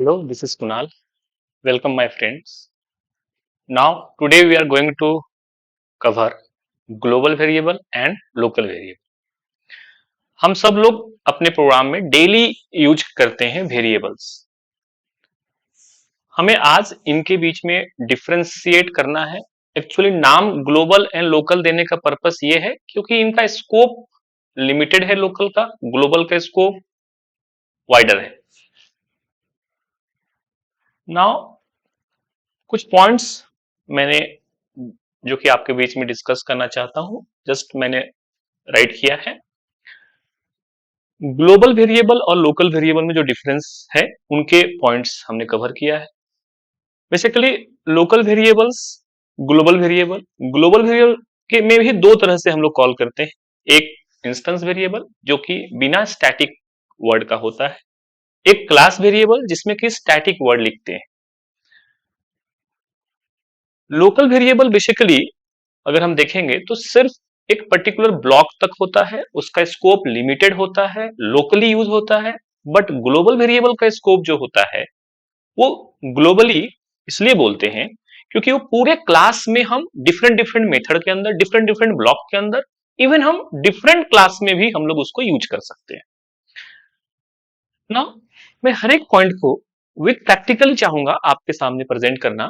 Hello, this is Kunal. Welcome, my friends. Now, today we are going to cover global variable and local variable. हम सब लोग अपने programme में daily use करते हैं variables. हमें आज इनके बीच में डिफरेंशिएट करना है। एक्चुअली नाम ग्लोबल एंड लोकल देने का पर्पस ये है क्योंकि इनका स्कोप लिमिटेड है लोकल का, ग्लोबल का स्कोप वाइडर है। नाउ कुछ पॉइंट्स मैंने जो कि आपके बीच में डिस्कस करना चाहता हूं, जस्ट मैंने राइट किया है। ग्लोबल वेरिएबल और लोकल वेरिएबल में जो डिफरेंस है उनके पॉइंट्स हमने कवर किया है। Basically local variables, global variable के में भी दो तरह से हम लोग कॉल करते हैं। एक इंस्टेंस वेरिएबल जो कि बिना स्टैटिक वर्ड का होता है, एक क्लास वेरिएबल जिसमें कि स्टैटिक वर्ड लिखते हैं। लोकल वेरिएबल बेसिकली अगर हम देखेंगे तो सिर्फ एक पर्टिकुलर ब्लॉक तक होता है, उसका स्कोप लिमिटेड होता है, लोकली यूज होता है। बट ग्लोबल वेरिएबल का स्कोप जो होता है वो ग्लोबली इसलिए बोलते हैं क्योंकि वो पूरे क्लास में हम डिफरेंट डिफरेंट मेथड के अंदर, डिफरेंट डिफरेंट ब्लॉक के अंदर, इवन हम डिफरेंट क्लास में भी हम लोग उसको यूज कर सकते हैं ना। मैं हर एक पॉइंट को विथ प्रैक्टिकली चाहूंगा आपके सामने प्रेजेंट करना।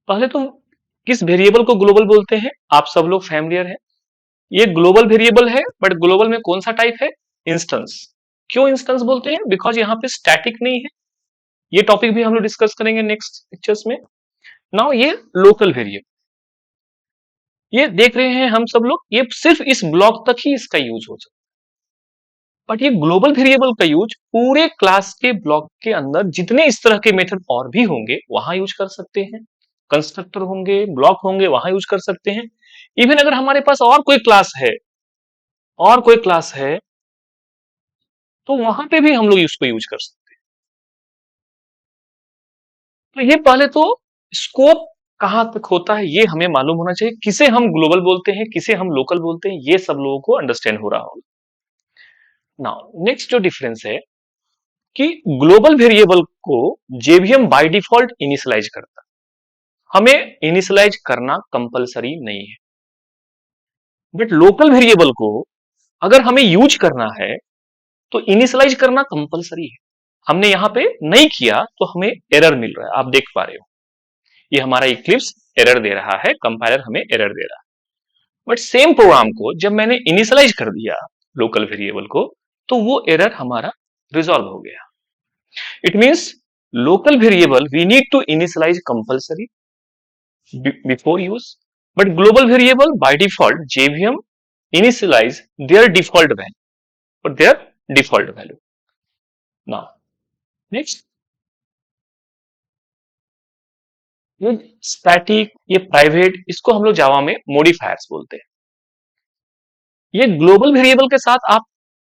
पहले तो किस वेरिएबल को ग्लोबल बोलते हैं, आप सब लोग फैमिलियर है। ये ग्लोबल वेरिएबल है, बट ग्लोबल में कौन सा टाइप है? इंस्टेंस। क्यों इंस्टेंस बोलते हैं? बिकॉज यहाँ पे स्टैटिक नहीं है। ये टॉपिक भी हम लोग डिस्कस करेंगे नेक्स्ट पिक्चर्स में। नाउ ये लोकल वेरिएबल, ये देख रहे हैं हम सब लोग, ये सिर्फ इस ब्लॉक तक ही इसका यूज हो सकता है। बट ये ग्लोबल वेरिएबल का यूज पूरे क्लास के ब्लॉक के अंदर जितने इस तरह के मेथड और भी होंगे वहां यूज कर सकते हैं। कंस्ट्रक्टर होंगे, ब्लॉक होंगे, वहां यूज कर सकते हैं। इवन अगर हमारे पास और कोई क्लास है तो वहां पे भी हम लोग इसको यूज कर सकते हैं। तो ये पहले तो स्कोप कहां तक होता है ये हमें मालूम होना चाहिए। किसे हम ग्लोबल बोलते हैं, किसे हम लोकल बोलते हैं, ये सब लोगों को अंडरस्टैंड हो रहा होगा। नाउ नेक्स्ट जो डिफरेंस है कि ग्लोबल वेरिएबल को जेवीएम बाय डिफॉल्ट इनिशियलाइज करता है, हमें इनिशियलाइज करना कंपलसरी नहीं है। बट लोकल वेरिएबल को अगर हमें यूज करना है तो इनिशियलाइज करना कंपलसरी है। हमने यहां पे नहीं किया तो हमें एरर मिल रहा है, आप देख पा रहे हो। ये हमारा इक्लिप्स एरर दे रहा है, कंपाइलर हमें एरर दे रहा है। बट सेम प्रोग्राम को जब मैंने इनिशियलाइज कर दिया लोकल वेरिएबल को, तो वो एरर हमारा रिजॉल्व हो गया। It means local variable we need to initialise compulsory before use, but global variable by default JVM initialize their default value or their default value. Now next, ये static, ये private, इसको हम लोग जावा में modifiers बोलते हैं। ये ग्लोबल वेरिएबल के साथ आप,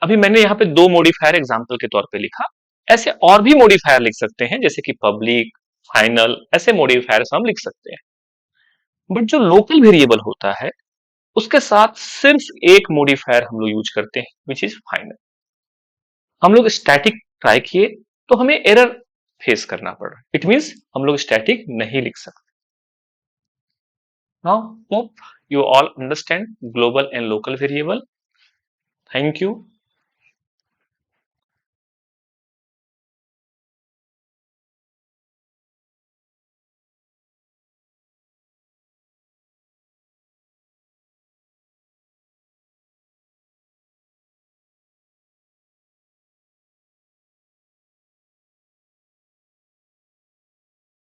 अभी मैंने यहाँ पे दो मॉडिफायर एग्जांपल के तौर पे लिखा, ऐसे और भी मॉडिफायर लिख सकते हैं जैसे कि पब्लिक, फाइनल, ऐसे मॉडिफायर्स हम लिख सकते हैं। बट जो लोकल वेरिएबल होता है उसके साथ सिर्फ एक मॉडिफायर हम लोग यूज करते हैं, विच इज फाइनल। हम लोग स्टैटिक ट्राई किए तो हमें एरर फेस करना पड़ रहा, इट मींस हम लोग स्टैटिक नहीं लिख सकते। Now hope you all understand global and local variable. Thank you.